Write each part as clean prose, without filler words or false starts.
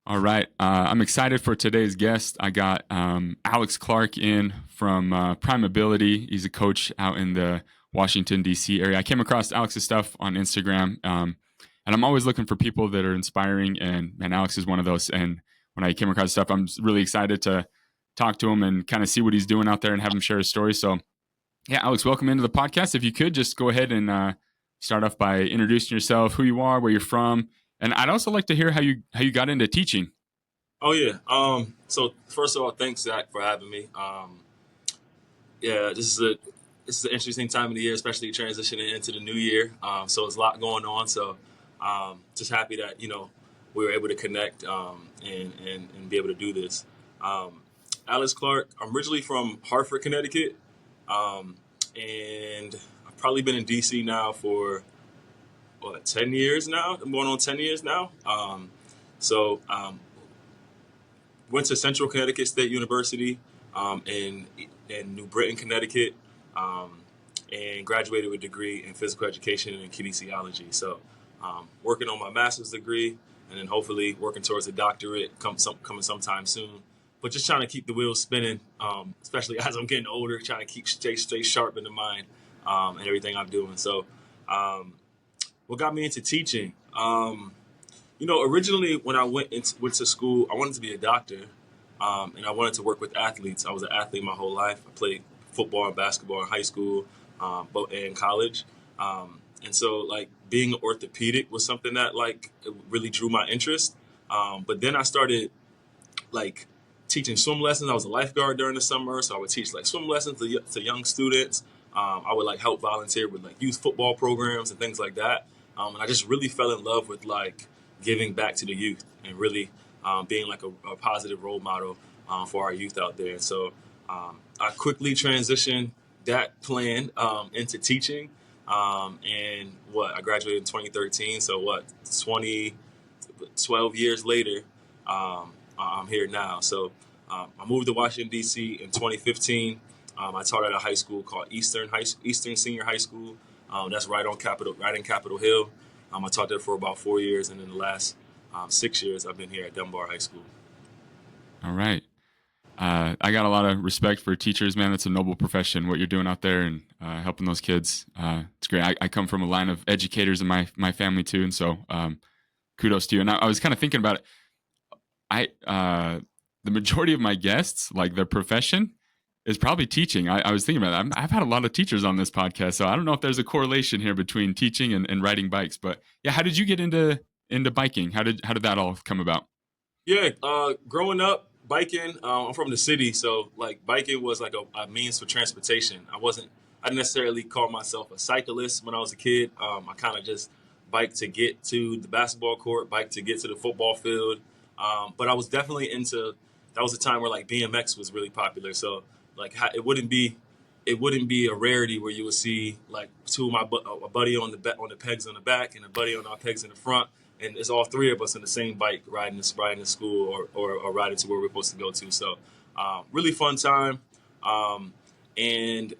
All right. I'm excited for today's guest. I got Alex Clark in from Primeability. He's a coach out in the Washington, D.C. area. I came across Alex's stuff on Instagram, and I'm always looking for people that are inspiring, and Alex is one of those. And when I came across stuff, I'm really excited to talk to him and kind of see what he's doing out there and have him share his story. So, yeah, Alex, welcome into the podcast. If you could just go ahead and start off by introducing yourself, who you are, where you're from, and I'd also like to hear how you got into teaching. Oh yeah. So first of all, thanks Zach for having me. Yeah, this is an interesting time of the year, especially transitioning into the new year. So there's a lot going on. So just happy that we were able to connect and be able to do this. Um, Alice Clark. I'm originally from Hartford, Connecticut, and I've probably been in DC now for 10 years now. I'm going on 10 years now. So went to Central Connecticut State University in New Britain, Connecticut, um, and graduated with a degree in physical education and kinesiology. So working on my master's degree and then hopefully working towards a doctorate coming sometime soon. But just trying to keep the wheels spinning, especially as I'm getting older, trying to stay sharp in the mind and everything I'm doing. So um, what got me into teaching? Originally when I went to school, I wanted to be a doctor, and I wanted to work with athletes. I was an athlete my whole life. I played football and basketball in high school, but in college, and so like being an orthopedic was something that like it really drew my interest. But then I started like teaching swim lessons. I was a lifeguard during the summer, so I would teach like swim lessons to young students. I would like help volunteer with like youth football programs and things like that. And I just really fell in love with like giving back to the youth and really being like a positive role model for our youth out there. And so I quickly transitioned that plan into teaching. And I graduated in 2013. So 12 years later, I'm here now. So I moved to Washington, D.C. in 2015. I taught at a high school called Eastern Senior High School. That's right in Capitol Hill. I taught there for about 4 years, and in the last 6 years, I've been here at Dunbar High School. All right. I got a lot of respect for teachers, man. That's a noble profession, what you're doing out there and helping those kids. It's great. I come from a line of educators in my family too. And so kudos to you. And I was kind of thinking about it. The majority of my guests, like their profession is probably teaching. I was thinking about that. I've had a lot of teachers on this podcast, so I don't know if there's a correlation here between teaching and riding bikes. But yeah, how did you get into biking? How did that all come about? Yeah, growing up biking, I'm from the city, so like biking was like a means for transportation. I didn't necessarily call myself a cyclist when I was a kid. I kind of just biked to get to the basketball court, biked to get to the football field. But I was definitely into. That was a time where like BMX was really popular. So like it wouldn't be a rarity where you would see like a buddy on the pegs on the back and a buddy on our pegs in the front, and it's all three of us in the same bike riding to school or riding to where we're supposed to go to. So really fun time, and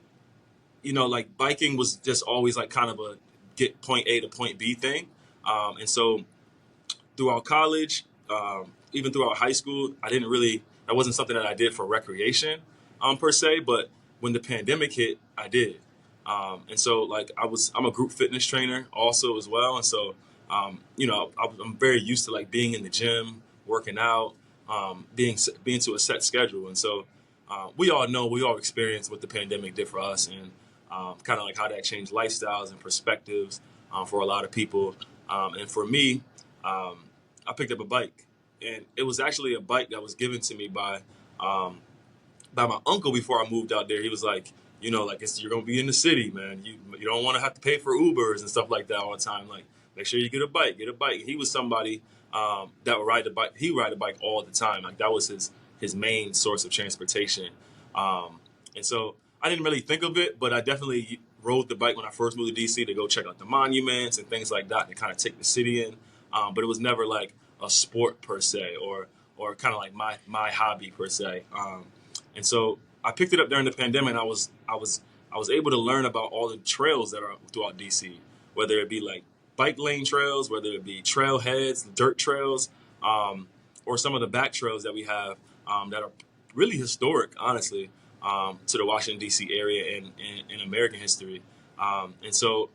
like biking was just always like kind of a get point A to point B thing, and so throughout college, even throughout high school, that wasn't something that I did for recreation, per se, but when the pandemic hit, I did. And so like I'm a group fitness trainer also as well. And so, I'm very used to like being in the gym, working out, being to a set schedule. And so, we all experienced what the pandemic did for us and, kind of like how that changed lifestyles and perspectives, for a lot of people. And for me, I picked up a bike, and it was actually a bike that was given to me by my uncle before I moved out there. He was like, you're gonna be in the city, man. You don't want to have to pay for Ubers and stuff like that all the time. Like, make sure you get a bike. Get a bike. He was somebody that would ride the bike. He ride a bike all the time. Like that was his main source of transportation. And so I didn't really think of it, but I definitely rode the bike when I first moved to DC to go check out the monuments and things like that, and kind of take the city in. But it was never like a sport per se, or kind of like my hobby per se. And so I picked it up during the pandemic, and I was able to learn about all the trails that are throughout DC, whether it be like bike lane trails, whether it be trailheads, dirt trails. or some of the back trails that we have that are really historic, honestly, to the Washington D.C. area and in American history. And so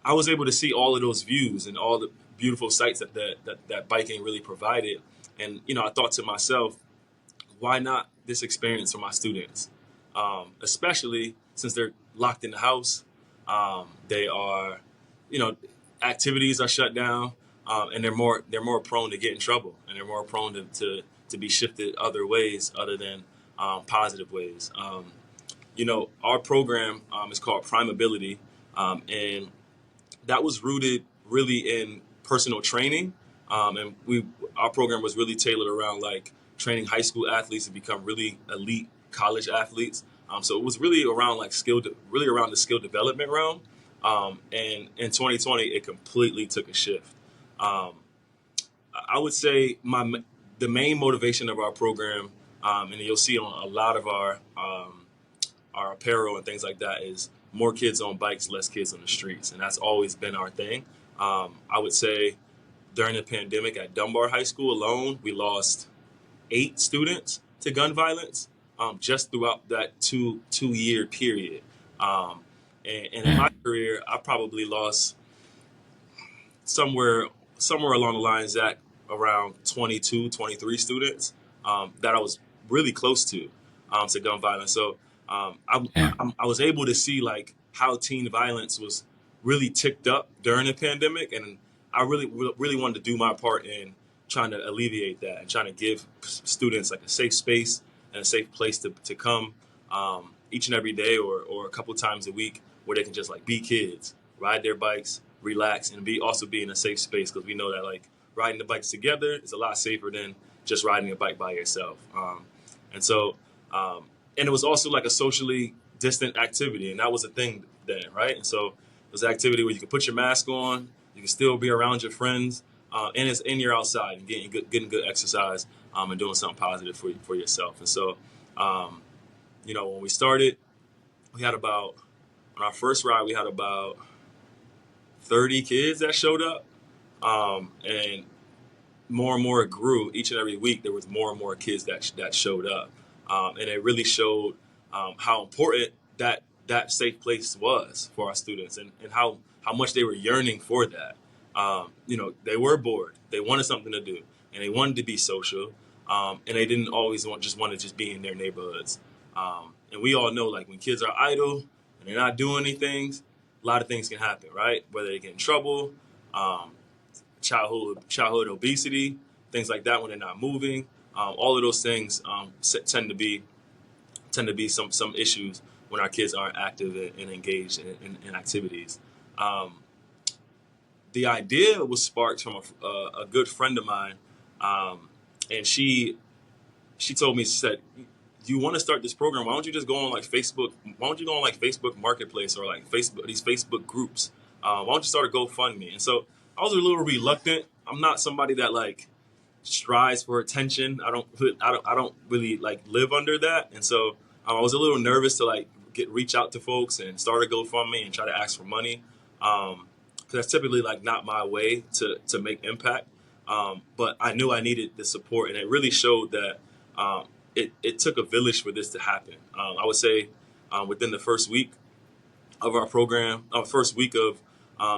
I was able to see all of those views and all the beautiful sights that biking really provided. And I thought to myself, why not this experience for my students, especially since they're locked in the house. They are, activities are shut down, and they're more prone to get in trouble, and they're more prone to be shifted other ways other than positive ways. Our program is called Primeability, and that was rooted really in personal training, and our program was really tailored around like training high school athletes to become really elite college athletes. So it was really around like really around the skill development realm. And in 2020, it completely took a shift. I would say the main motivation of our program, and you'll see on a lot of our apparel and things like that, is more kids on bikes, less kids on the streets, and that's always been our thing. I would say during the pandemic at Dunbar High School alone, we lost 8 students to gun violence just throughout that two-year period. And in my career, I probably lost somewhere along the lines that around 22, 23 students that I was really close to gun violence. So I was able to see like how teen violence was really ticked up during the pandemic, and I really wanted to do my part in trying to alleviate that and trying to give students like a safe space and a safe place to come each and every day or a couple times a week where they can just like be kids, ride their bikes, relax, and also be in a safe space, because we know that like riding the bikes together is a lot safer than just riding a bike by yourself. And so, and it was also like a socially distant activity, and that was a thing then, right? And so it was an activity where you could put your mask on, you can still be around your friends, and you're outside and getting good exercise and doing something positive for yourself. And so, when we started, on our first ride, we had about 30 kids that showed up, and more it grew. Each and every week, there was more and more kids that showed up, and it really showed how important that safe place was for our students, and how much they were yearning for that. They were bored. They wanted something to do, and they wanted to be social, and they didn't always want to just be in their neighborhoods. And we all know, like, when kids are idle and they're not doing anything, a lot of things can happen, right? Whether they get in trouble, childhood obesity, things like that when they're not moving. All of those things tend to be some issues when our kids aren't active and engaged in activities. The idea was sparked from a good friend of mine, and she told me, she said, "You want to start this program? Why don't you just go on like Facebook? Why don't you go on like Facebook Marketplace or like these Facebook groups? Why don't you start a GoFundMe?" And so I was a little reluctant. I'm not somebody that like strives for attention. I don't really like live under that, and so I was a little nervous to like reach out to folks and start a GoFundMe and try to ask for money, because that's typically like not my way to make impact. But I knew I needed the support, and it really showed that it took a village for this to happen. I would say within the first week of our program, first week of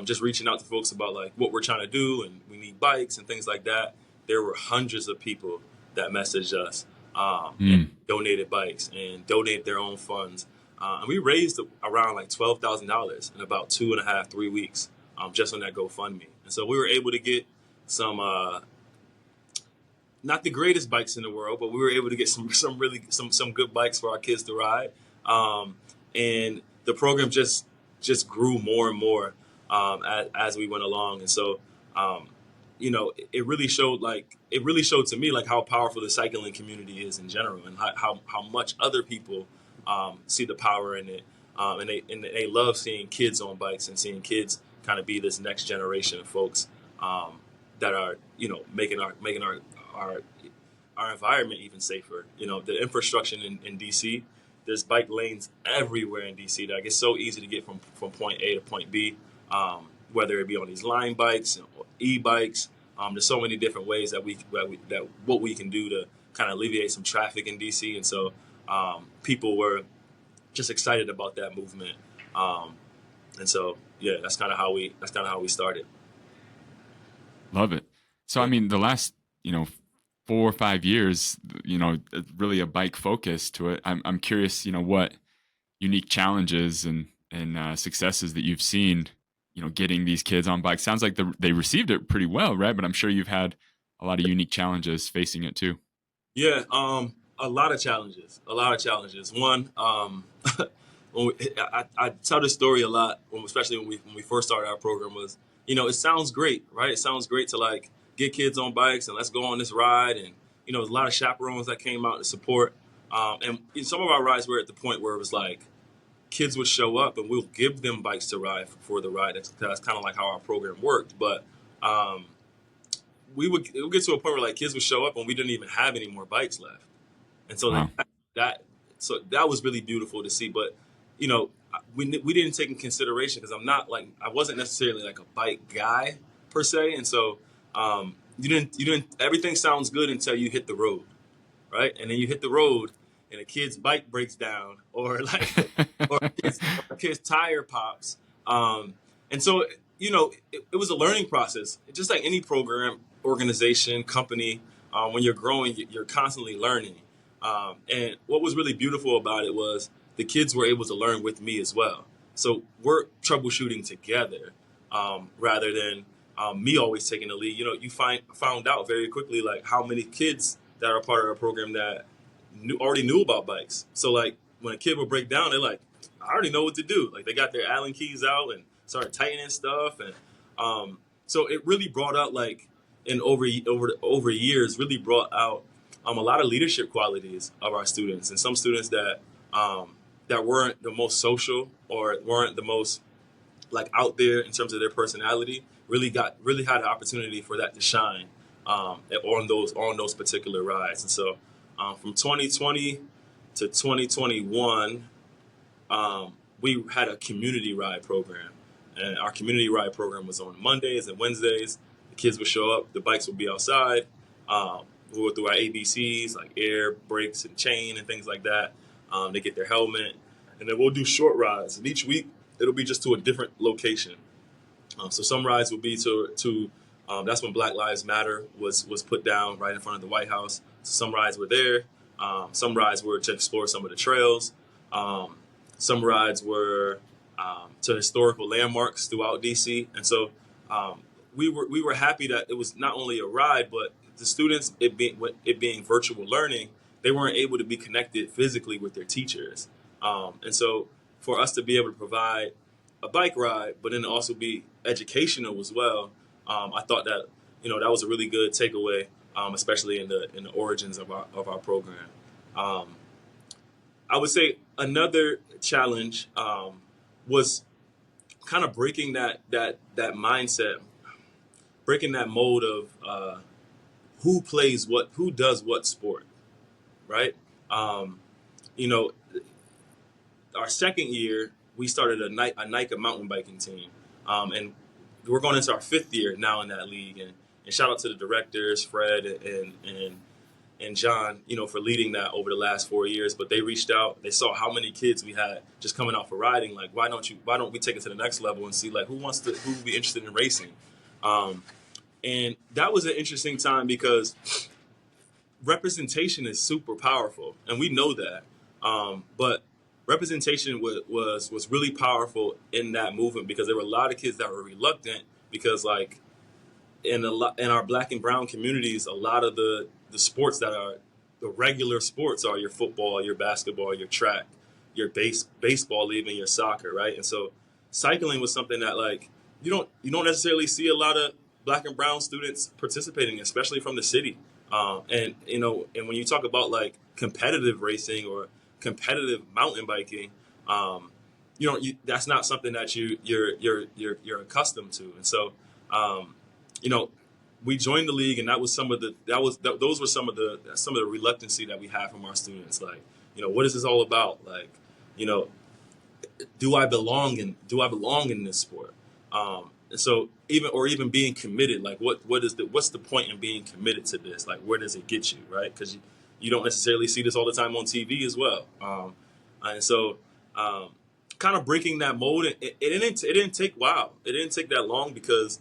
just reaching out to folks about like what we're trying to do, and we need bikes and things like that, there were hundreds of people that messaged us and donated bikes and donated their own funds. And we raised around like $12,000 in about 2.5-3 weeks just on that GoFundMe. And so we were able to get some, not the greatest bikes in the world, but we were able to get some good bikes for our kids to ride. And the program just grew more and more as we went along. And so, it really showed to me like how powerful the cycling community is in general, and how much other people see the power in it. And they love seeing kids on bikes and seeing kids kind of be this next generation of folks that are, making our environment even safer. The infrastructure in DC, there's bike lanes everywhere in DC. Like, it's so easy to get from point A to point B, whether it be on these line bikes or e-bikes. There's so many different ways that what we can do to kind of alleviate some traffic in DC, and so people were just excited about that movement. Um, and so yeah, that's kind of how we started. Love it. So, I Yeah. mean, the last, 4 or 5 years, really a bike focus to it. I'm curious, what unique challenges and successes that you've seen, getting these kids on bikes. Sounds like they received it pretty well, right? But I'm sure you've had a lot of unique challenges facing it too. Yeah, a lot of challenges. A lot of challenges. One, I tell this story a lot, especially when we first started our program. Was it sounds great, right? It sounds great to like get kids on bikes and let's go on this ride, and there's a lot of chaperones that came out to support. And some of our rides were at the point where it was like kids would show up and we'll give them bikes to ride for the ride. That's kind of like how our program worked, but. Um, it would get to a point where like kids would show up and we didn't even have any more bikes left, and so Wow. that that was really beautiful to see. But we didn't take in consideration because I wasn't necessarily like a bike guy per se, and so you didn't everything sounds good until you hit the road, right? And then you hit the road and a kid's bike breaks down or like or a kid's tire pops. And so, it was a learning process. Just like any program, organization, company, when you're growing, you're constantly learning. And what was really beautiful about it was the kids were able to learn with me as well. So we're troubleshooting together rather than me always taking the lead. You found out very quickly like how many kids that are part of our program that already knew about bikes. So like when a kid would break down, they're like, I already know what to do. Like they got their Allen keys out and started tightening stuff, and so it really brought out like in over years, really brought out a lot of leadership qualities of our students, and some students that weren't the most social or weren't the most like out there in terms of their personality really had an opportunity for that to shine on those particular rides. And so from 2020 to 2021, we had a community ride program, and our community ride program was on Mondays and Wednesdays. The kids would show up, the bikes would be outside. We'll go through our ABCs like air, brakes, and chain and things like that. They get their helmet, and then we'll do short rides. And each week it'll be just to a different location. So some rides will be to that's when Black Lives Matter was put down right in front of the White House. So some rides were there. Some rides were to explore some of the trails. Some rides were to historical landmarks throughout DC, and so we were happy that it was not only a ride, but the students, it being virtual learning, they weren't able to be connected physically with their teachers, and so for us to be able to provide a bike ride, but then also be educational as well, I thought that that was a really good takeaway, especially in the origins of our program. I would say another challenge was kind of breaking that mindset, breaking that mold of who plays what, who does what sport, right? You know, our second year we started a NICA mountain biking team, and we're going into our fifth year now in that league. And shout out to the directors, Fred and John, for leading that over the last 4 years. But they reached out, they saw how many kids we had just coming out for riding. Like, why don't we take it to the next level and see like who would be interested in racing? And that was an interesting time because representation is super powerful, and we know that. But representation was really powerful in that movement because there were a lot of kids that were reluctant because like in our Black and brown communities, a lot of the sports that are the regular sports are your football, your basketball, your track, your baseball, even your soccer, right? And so cycling was something that like you don't necessarily see a lot of Black and brown students participating, especially from the city. And when you talk about like competitive racing or competitive mountain biking, that's not something that you're accustomed to. And so, we joined the league, and that was those were some of the reluctancy that we have from our students. Like, what is this all about? Like, do I belong in this sport? And so even being committed, like what's the point in being committed to this? Like where does it get you, right? Because you don't necessarily see this all the time on TV as well. And so um, kind of breaking that mold, it didn't take wow, it didn't take that long because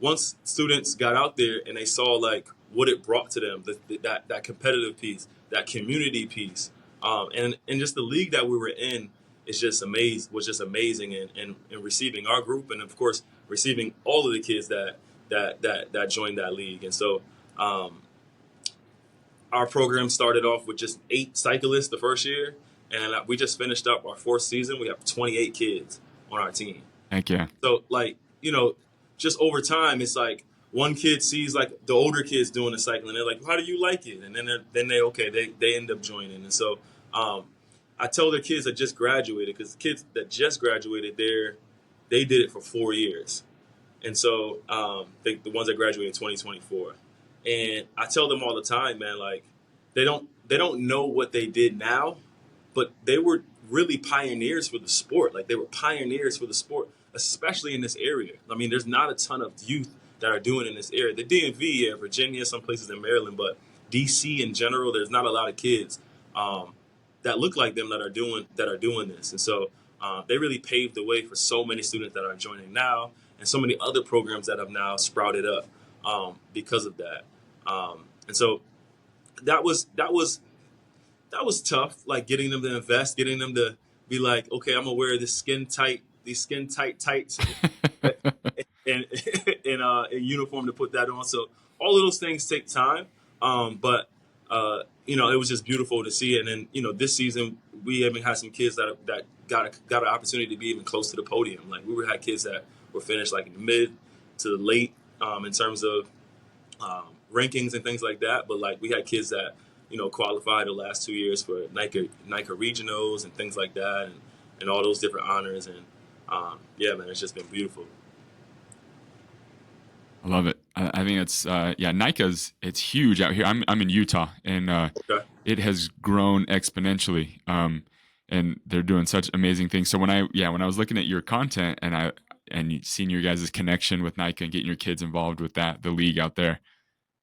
once students got out there and they saw like what it brought to them, that competitive piece, that community piece, and just the league that we were in is just was just amazing in receiving our group and of course receiving all of the kids that joined that league. And so um, our program started off with just 8 cyclists the first year, and we just finished up our 4th season. We have 28 kids on our team. Heck yeah. So like, just over time, it's like one kid sees like the older kids doing the cycling. They're like, "How do you like it?" And then they end up joining. And so I tell the kids that just graduated, because the kids that just graduated, they did it for 4 years. And so the ones that graduated in 2024, and I tell them all the time, man, like they don't know what they did now, but they were really pioneers for the sport. Like they were pioneers for the sport, especially in this area. I mean, there's not a ton of youth that are doing in this area. The DMV, yeah, Virginia, some places in Maryland, but DC in general, there's not a lot of kids that look like them that are doing this. And so they really paved the way for so many students that are joining now, and so many other programs that have now sprouted up because of that. And so that was tough, like getting them to invest, getting them to be like, okay, I'm gonna wear these skin tight tights and in uniform to put that on. So all of those things take time, but it was just beautiful to see. And then this season we even had some kids that got an opportunity to be even close to the podium. Like we had kids that were finished like in the mid to the late in terms of rankings and things like that. But like we had kids that qualified the last 2 years for NICA regionals and things like that, and all those different honors. And yeah, man, it's just been beautiful. I love it. I think it's NICA's it's huge out here. I'm in Utah, and Okay. it has grown exponentially. And they're doing such amazing things. So when I was looking at your content and seeing your guys' connection with NICA and getting your kids involved with the league out there,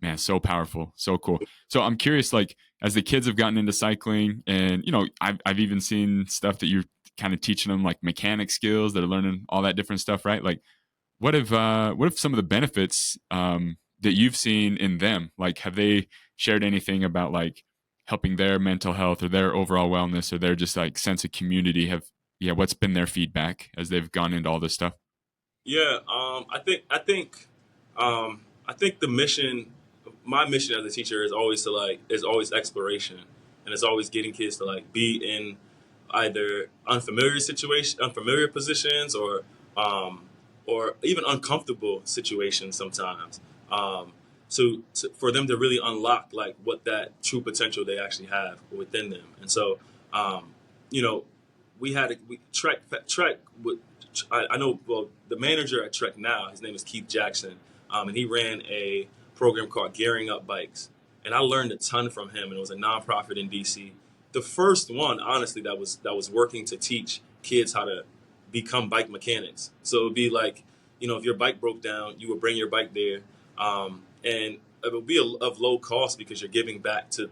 man, so powerful, so cool. So I'm curious, like as the kids have gotten into cycling, and I've even seen stuff that you're kind of teaching them, like mechanic skills, that are learning all that different stuff, right? Like what if some of the benefits that you've seen in them? Like have they shared anything about like helping their mental health or their overall wellness or their just like sense of community? What's been their feedback as they've gone into all this stuff? Yeah, I think my mission as a teacher is always exploration, and it's always getting kids to like be in either unfamiliar positions, or even uncomfortable situations sometimes. For them to really unlock like what that true potential they actually have within them. And so, you know, we Trek. I know. Well, the manager at Trek now, his name is Keith Jackson, and he ran a program called Gearing Up Bikes, and I learned a ton from him. And it was a nonprofit in DC, the first one, honestly, that was working to teach kids how to become bike mechanics. So it would be like, if your bike broke down, you would bring your bike there, and it will be of low cost because you're giving back to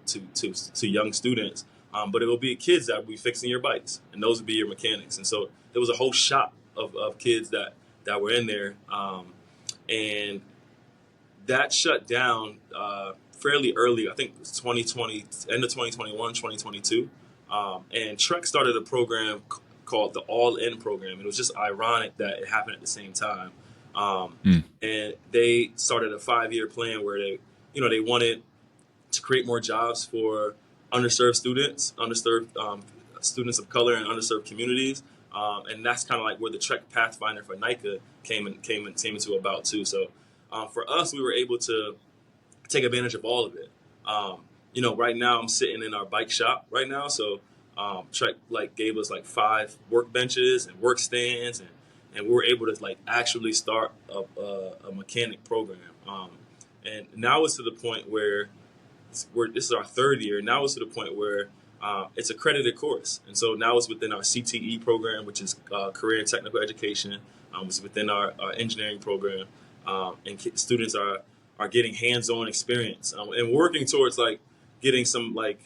young students. But it will be kids that will be fixing your bikes, and those would be your mechanics. And so there was a whole shop of kids that were in there, and that shut down fairly early. I think it was 2020, end of 2021, 2022. And Trek started a program called the All In program. It was just ironic that it happened at the same time. And they started a 5-year plan where they wanted to create more jobs for underserved students of color and underserved communities. And that's kind of like where the Trek Pathfinder for NICA came into about too. So for us, we were able to take advantage of all of it. Right now I'm sitting in our bike shop right now. So Trek gave us 5 workbenches and work stands, and we were able to actually start a mechanic program. And now it's to the point where this is our 3rd year. Now it's to the point where it's a accredited course. And so now it's within our CTE program, which is Career and Technical Education. It's within our engineering program. Students are getting hands-on experience and working towards like getting some like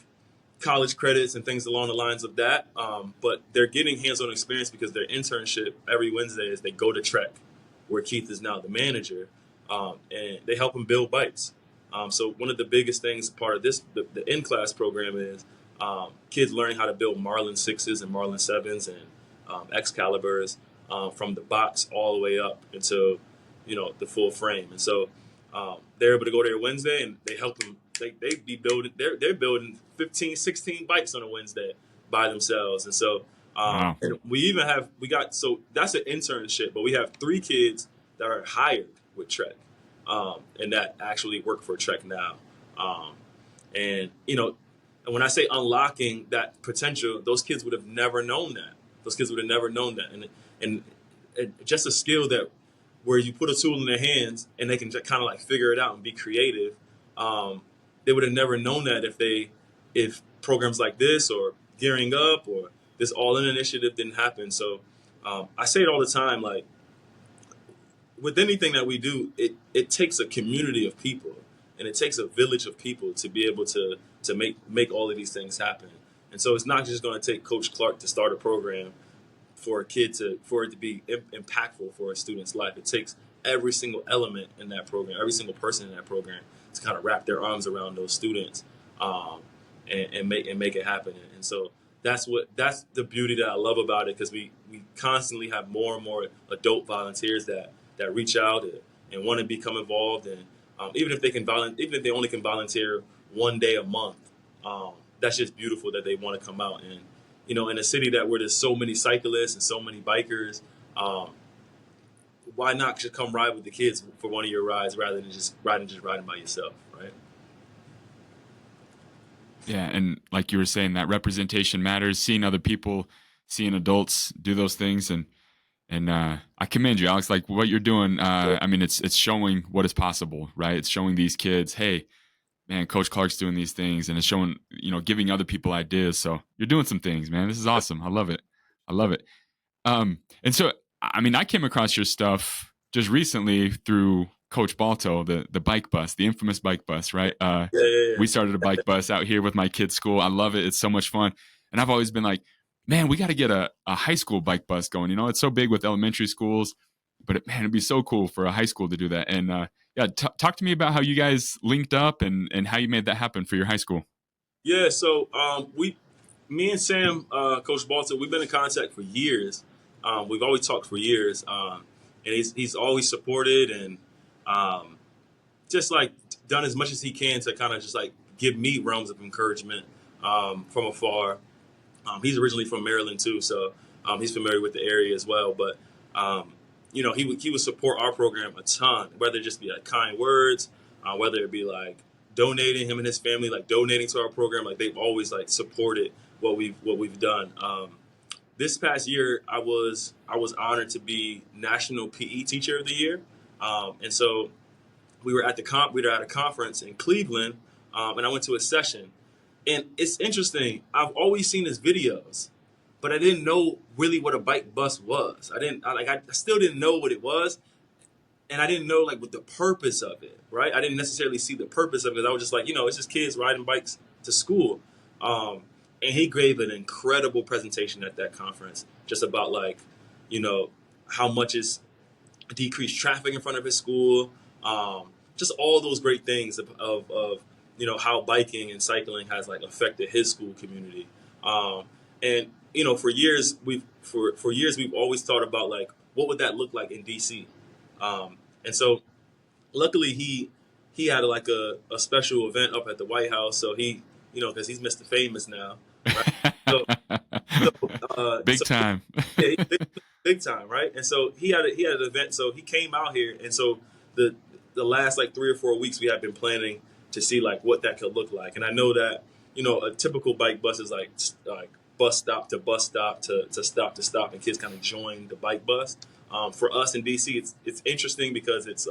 college credits and things along the lines of that. But they're getting hands-on experience because their internship every Wednesday is they go to Trek, where Keith is now the manager, and they help them build bikes. So one of the biggest things part of this, the in-class program is kids learning how to build Marlin 6s and Marlin 7s and Excaliburs from the box all the way up until, the full frame. And so they're able to go there Wednesday and they help them. They be building. They're building 15, 16 bikes on a Wednesday by themselves. And so Wow. and so that's an internship, but we have 3 kids that are hired with Trek, and that actually work for Trek now. And when I say unlocking that potential, those kids would have never known that. And just a skill that where you put a tool in their hands and they can just kind of like figure it out and be creative. They would have never known that if programs like this or Gearing Up or this All-In initiative didn't happen. So I say it all the time, like with anything that we do, it takes a community of people and it takes a village of people to be able to make all of these things happen. And so it's not just going to take Coach Clark to start a program for it to be impactful for a student's life. It takes every single element in that program, every single person in that program to kind of wrap their arms around those students and make it happen. And so that's the beauty that I love about it, because we constantly have more and more adult volunteers that reach out and want to become involved. And even if they only can volunteer one day a month, that's just beautiful that they want to come out. And in a city where there's so many cyclists and so many bikers, why not just come ride with the kids for one of your rides rather than just riding by yourself, right? Yeah, and like you were saying, that representation matters. Seeing other people, seeing adults do those things, and I commend you, Alex. Like what you're doing. I mean, it's showing what is possible, right? It's showing these kids, hey, man, Coach Clark's doing these things, and it's showing, giving other people ideas. So you're doing some things, man. This is awesome. I love it. And so, I mean, I came across your stuff just recently through Coach Balto, the bike bus, the infamous bike bus, right? Yeah. We started a bike bus out here with my kids' school. I love it. It's so much fun. And I've always been like, man, we got to get a high school bike bus going. It's so big with elementary schools, but man, it'd be so cool for a high school to do that. And yeah, talk to me about how you guys linked up and how you made that happen for your high school. Yeah, so me and Sam, Coach Balto, we've been in contact for years. We've always talked for years, and he's always supported and just like done as much as he can to kind of just like give me realms of encouragement from afar. He's originally from Maryland too, so he's familiar with the area as well. But he would support our program a ton, whether it just be like kind words, whether it be like donating, him and his family like donating to our program. Like they've always like supported what we've done. This past year, I was honored to be National PE Teacher of the Year, and so we were at a conference in Cleveland, and I went to a session. And it's interesting. I've always seen his videos, but I didn't know really what a bike bus was. I still didn't know what it was, and I didn't know like what the purpose of it. Right? I didn't necessarily see the purpose of it. I was just like, it's just kids riding bikes to school. And he gave an incredible presentation at that conference, just about like, how much is decreased traffic in front of his school, just all those great things of how biking and cycling has like affected his school community. And for years we've always thought about like what would that look like in DC. And so luckily he had like a special event up at the White House, so he because he's Mr. Famous now, right? Big time. Yeah, big time, right? And so he had an event, so he came out here, and so the last like 3 or 4 weeks we have been planning to see like what that could look like. And I know that a typical bike bus is like bus stop to bus stop to stop to stop, and kids kind of join the bike bus. For us in DC, it's interesting because it's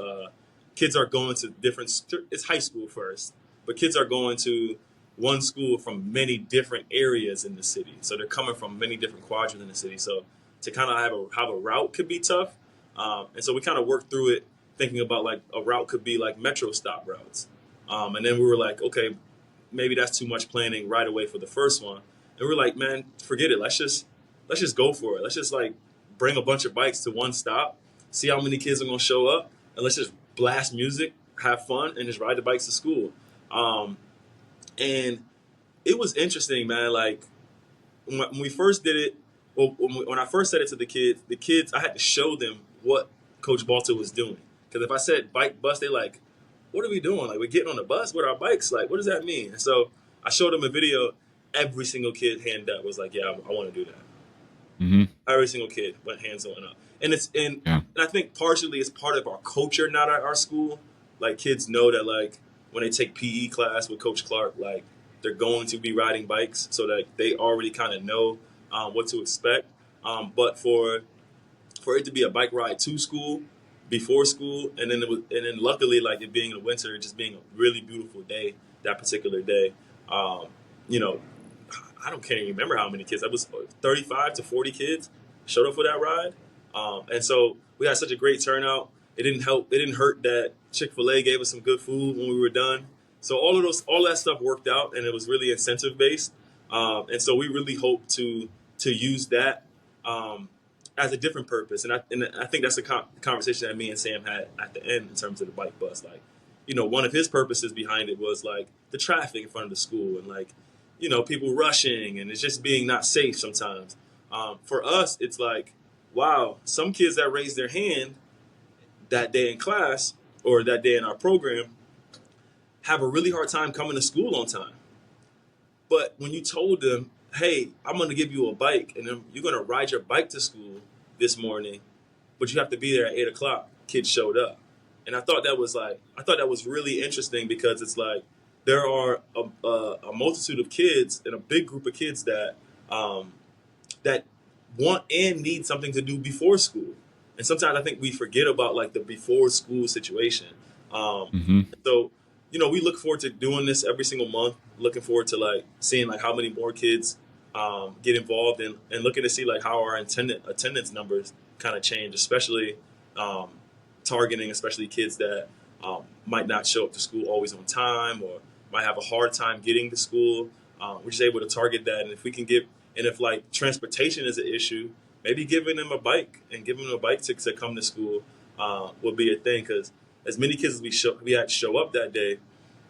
kids are going to it's high school first, but kids are going to one school from many different areas in the city. So they're coming from many different quadrants in the city. So to kind of have a route could be tough. And so we kind of worked through it thinking about like a route could be like metro stop routes. And then we were like, okay, maybe that's too much planning right away for the first one. And we are like, man, forget it. Let's just go for it. Let's just like bring a bunch of bikes to one stop, see how many kids are gonna show up, and let's just blast music, have fun, and just ride the bikes to school. And it was interesting, man. Like when we first did it, well, when I first said it to the kids, I had to show them what Coach Balter was doing. Because if I said bike bus, they like, what are we doing? Like, we're getting on the bus with our bikes. Like, what does that mean? And so I showed them a video. Every single kid hand up was like, yeah, I want to do that. Mm-hmm. Every single kid went hands on up. Yeah. And I think partially it's part of our culture now at our school. Like, kids know that, like, when they take PE class with Coach Clark, like, they're going to be riding bikes, so that they already kind of know what to expect. But for it to be a bike ride to school, before school, and then luckily, like, it being in the winter, just being a really beautiful day that particular day. You know, I don't can't even remember how many kids. That was 35 to 40 kids showed up for that ride, and so we had such a great turnout. It didn't help. It didn't hurt that Chick-fil-A gave us some good food when we were done. So all that stuff worked out, and it was really incentive based. And so we really hope to use that as a different purpose. And I think that's a conversation that me and Sam had at the end in terms of the bike bus. Like, one of his purposes behind it was like the traffic in front of the school and like, people rushing and it's just being not safe sometimes. For us, it's like, wow, some kids that raised their hand that day in class or that day in our program have a really hard time coming to school on time. But when you told them, hey, I'm going to give you a bike and then you're going to ride your bike to school this morning, but you have to be there at 8 o'clock, kids showed up. And I thought that was really interesting because it's like there are a multitude of kids and a big group of kids that that want and need something to do before school. And sometimes I think we forget about like the before school situation. Mm-hmm. So, we look forward to doing this every single month, looking forward to like seeing like how many more kids get involved and looking to see like how our attendance numbers kind of change, especially targeting, especially kids that might not show up to school always on time or might have a hard time getting to school. We're just able to target that. And if like transportation is an issue, maybe giving them a bike to come to school will be a thing. Because as many kids as we had show up that day,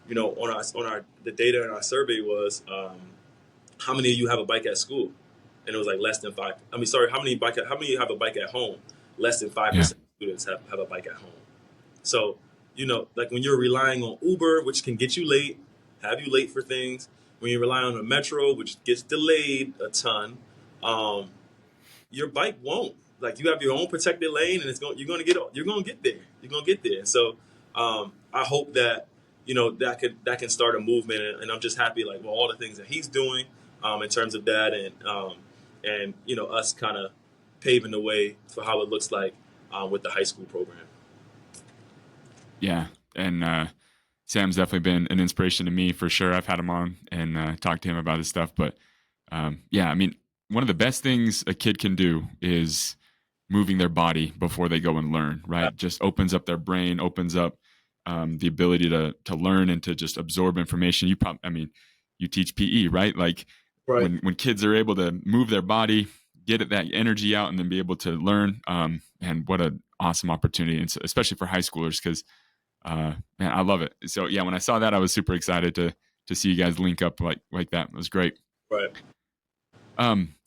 the data in our survey was how many of you have a bike at school, and it was like less than 5. I mean, sorry, how many have a bike at home? Less than 5% of students have a bike at home. So, like when you're relying on Uber, which can get you late, have you late for things. When you rely on the metro, which gets delayed a ton, your bike won't. Like you have your own protected lane, and you're gonna get there. You're gonna get there. And so I hope that that can start a movement, and I'm just happy like with all the things that he's doing in terms of that, and us kind of paving the way for how it looks like with the high school program. Yeah, and Sam's definitely been an inspiration to me for sure. I've had him on and talked to him about his stuff, but yeah, I mean, one of the best things a kid can do is moving their body before they go and learn, right? Just opens up their brain, opens up the ability to learn and to just absorb information. You teach PE, right? Like Right. when kids are able to move their body, get that energy out, and then be able to learn, and what an awesome opportunity, and especially for high schoolers, because man, I love it. So yeah, when I saw that, I was super excited to see you guys link up like that. It was great. Right.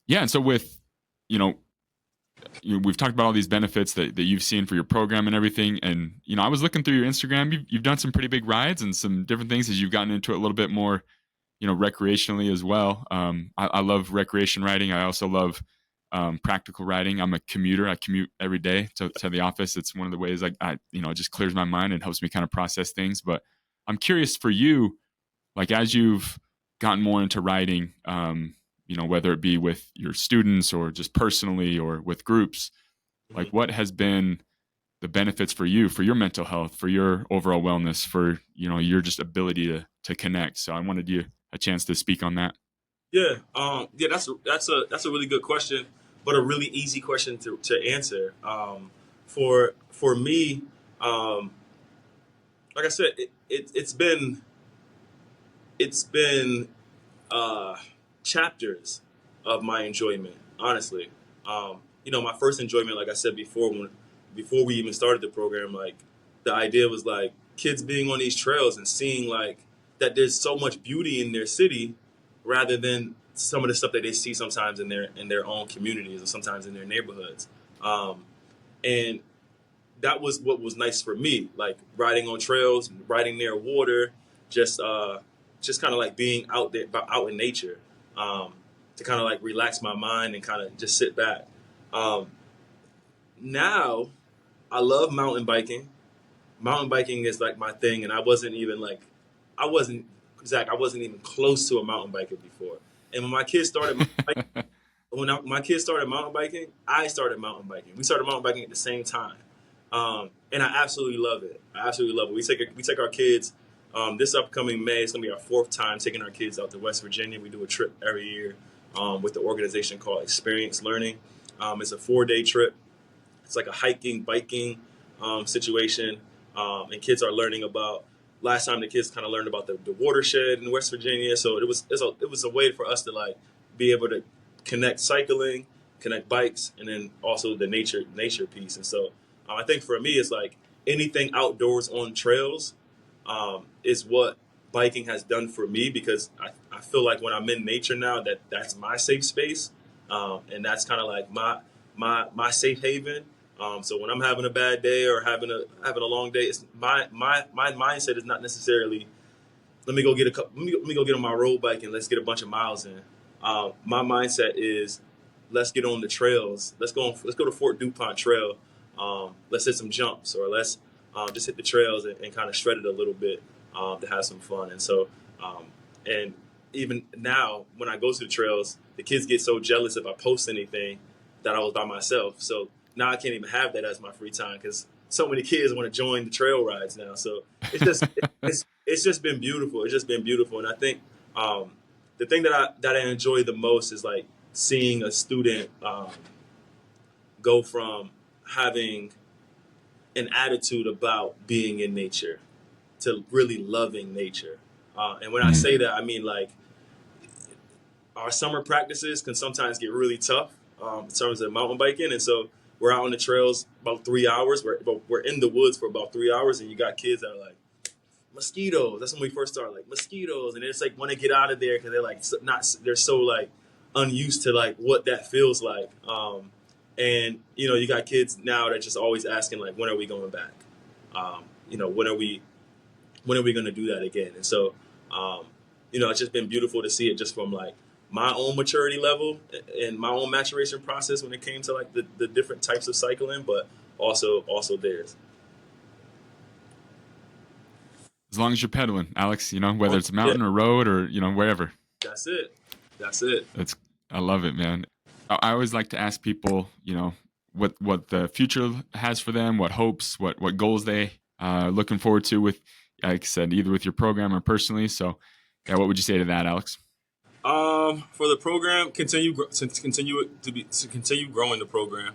Yeah, and so with we've talked about all these benefits that you've seen for your program and everything. And, I was looking through your Instagram. You've done some pretty big rides and some different things as you've gotten into it a little bit more, recreationally as well. I love recreation riding. I also love practical riding. I'm a commuter. I commute every day to the office. It's one of the ways it just clears my mind and helps me kind of process things. But I'm curious for you, like as you've gotten more into riding, whether it be with your students or just personally or with groups, like what has been the benefits for you, for your mental health, for your overall wellness, for, your just ability to connect. So I a chance to speak on that. Yeah, yeah, that's a really good question, but a really easy question to answer. For me, um, like I said, it's been uh, chapters of my enjoyment. Honestly, my first enjoyment, like I said before, before we even started the program, like the idea was like kids being on these trails and seeing like that there's so much beauty in their city, rather than some of the stuff that they see sometimes in their own communities or sometimes in their neighborhoods. And that was what was nice for me, like riding on trails, riding near water, just just kind of like being out there, out in nature, um, to kind of like relax my mind and kind of just sit back. Um, Now I love mountain biking. Mountain biking is like my thing, and I wasn't Zach, I wasn't even close to a mountain biker before. And when my kids started mountain biking, my kids started mountain biking, I started mountain biking. We started mountain biking at the same time, and I absolutely love it. I absolutely love it. We take our kids. This upcoming May, it's gonna be our fourth time taking our kids out to West Virginia. We do a trip every year with the organization called Experience Learning. It's a 4-day trip. It's like a hiking, biking situation, and kids are learning about. Last time the kids kind of learned about the watershed in West Virginia, so it was a way for us to like be able to connect cycling, connect bikes, and then also the nature piece. And so I think for me, it's like anything outdoors on trails is what biking has done for me, because I feel like when I'm in nature now, that's my safe space, and that's kind of like my safe haven. So when I'm having a bad day or having a long day, it's my mindset is not necessarily let me go get on my road bike and let's get a bunch of miles in. My mindset is let's get on the trails. Let's go to Fort DuPont Trail. Let's hit some jumps, or let's just hit the trails and kind of shred it a little bit to have some fun. And so, and even now when I go to the trails, the kids get so jealous if I post anything that I was by myself. So now I can't even have that as my free time, because so many kids want to join the trail rides now. So it's just been beautiful. It's just been beautiful, and I think the thing that I enjoy the most is like seeing a student go from having an attitude about being in nature to really loving nature. And when I Mm. say that, I mean like our summer practices can sometimes get really tough in terms of mountain biking, and so we're out on the trails about 3 hours. We're in the woods for about 3 hours, and you got kids that are like mosquitoes. That's when we first started, like mosquitoes, and it's like want to get out of there because they're like they're so like unused to like what that feels like. And you got kids now that just always asking like, when are we going back? When are we going to do that again? And so, it's just been beautiful to see it just from like my own maturity level and my own maturation process when it came to like the different types of cycling, but also theirs. As long as you're pedaling, Alex, whether it's Yeah, mountain or road or, wherever. that's it. That's it. That's I love it, man. I always like to ask people, what the future has for them, what hopes, what goals they looking forward to with, like I said, either with your program or personally. So, yeah, what would you say to that, Alex? For the program, continue growing the program.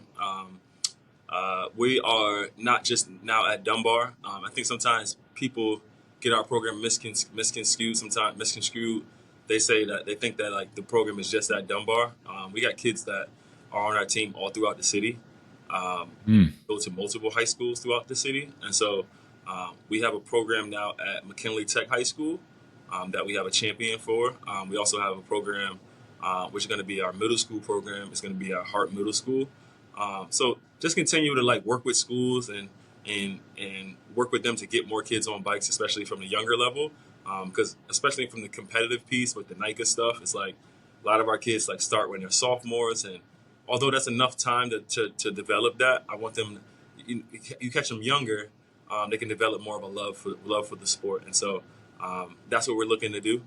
We are not just now at Dunbar. I think sometimes people get our program misconstrued. Sometimes misconstrued. They say that they think that like the program is just at Dunbar. We got kids that are on our team all throughout the city. Mm. Go to multiple high schools throughout the city, and so we have a program now at McKinley Tech High School that we have a champion for. We also have a program which is going to be our middle school program. It's going to be our Hart Middle School. So just continue to like work with schools and work with them to get more kids on bikes, especially from the younger level. Because especially from the competitive piece with the NICA stuff, it's like a lot of our kids like start when they're sophomores, and although that's enough time to develop that, I want them. You catch them younger, they can develop more of a love for the sport, and so that's what we're looking to do.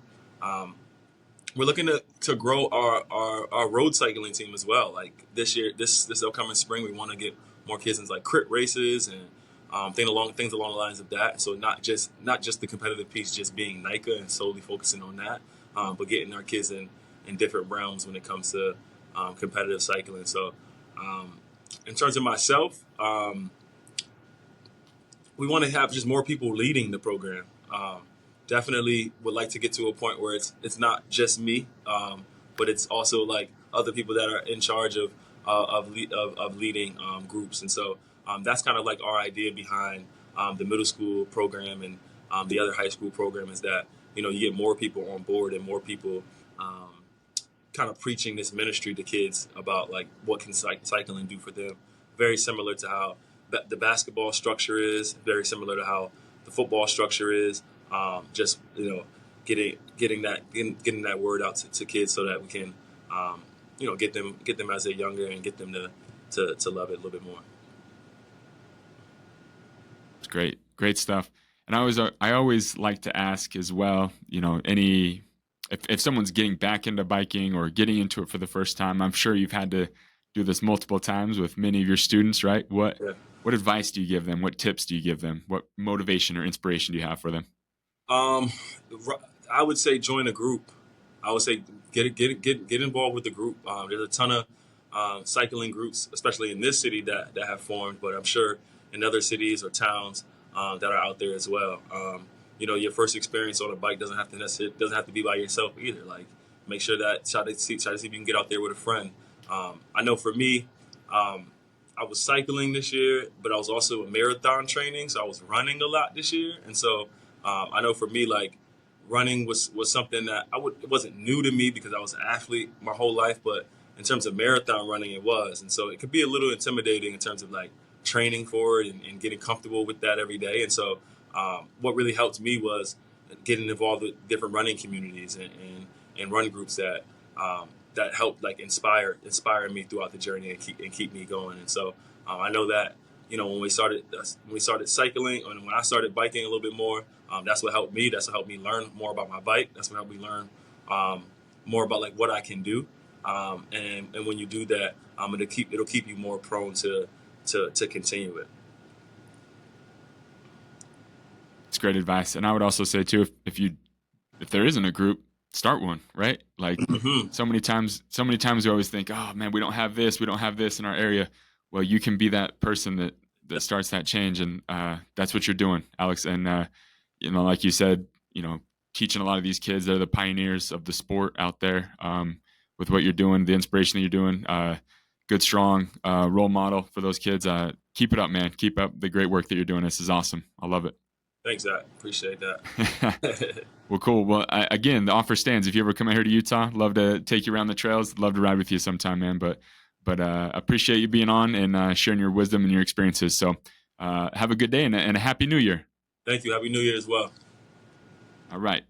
We're looking to grow our road cycling team as well. Like this year, this upcoming spring, we want to get more kids into like crit races and things along the lines of that. So not just the competitive piece, just being NICA and solely focusing on that. but getting our kids in different realms when it comes to competitive cycling. So, in terms of myself, we want to have just more people leading the program. Definitely would like to get to a point where it's not just me, but it's also like other people that are in charge of leading groups. And so that's kind of like our idea behind the middle school program and the other high school program is that you get more people on board and more people kind of preaching this ministry to kids about like what can cycling do for them. Very similar to how the basketball structure is. Very similar to how the football structure is. Just getting that word out to kids so that we can get them as they're younger and get them to love it a little bit more. It's great stuff. And I always like to ask as well, if someone's getting back into biking or getting into it for the first time, I'm sure you've had to do this multiple times with many of your students, right? What advice do you give them? What tips do you give them? What motivation or inspiration do you have for them? I would say join a group. I would say get involved with the group. There's a ton of cycling groups, especially in this city that have formed, but I'm sure in other cities or towns that are out there as well. Your first experience on a bike doesn't have to be by yourself either. Like, make sure that try to see if you can get out there with a friend. I know for me, I was cycling this year, but I was also a marathon training, so I was running a lot this year, and so I know for me, like running was something that it wasn't new to me because I was an athlete my whole life, but in terms of marathon running, it was, and so it could be a little intimidating in terms of like training for it and getting comfortable with that every day, and so. What really helped me was getting involved with different running communities and run groups that helped like inspire me throughout the journey and keep me going. And so I know that when we started cycling and when I started biking a little bit more, that's what helped me. That's what helped me learn more about my bike. That's what helped me learn more about like what I can do. And when you do that, it'll keep you more prone to continue it. It's great advice. And I would also say too, if there isn't a group, start one, right? Like so many times we always think, oh man, we don't have this in our area. Well, you can be that person that starts that change. And that's what you're doing, Alex. And like you said, teaching a lot of these kids that are the pioneers of the sport out there, with what you're doing, the inspiration that you're doing, good, strong role model for those kids. Keep it up, man. Keep up the great work that you're doing. This is awesome. I love it. Thanks, Zach. Appreciate that. Well, cool. Well, again, the offer stands. If you ever come out here to Utah, love to take you around the trails. Love to ride with you sometime, man. But appreciate you being on and sharing your wisdom and your experiences. So have a good day and a happy New Year. Thank you. Happy New Year as well. All right.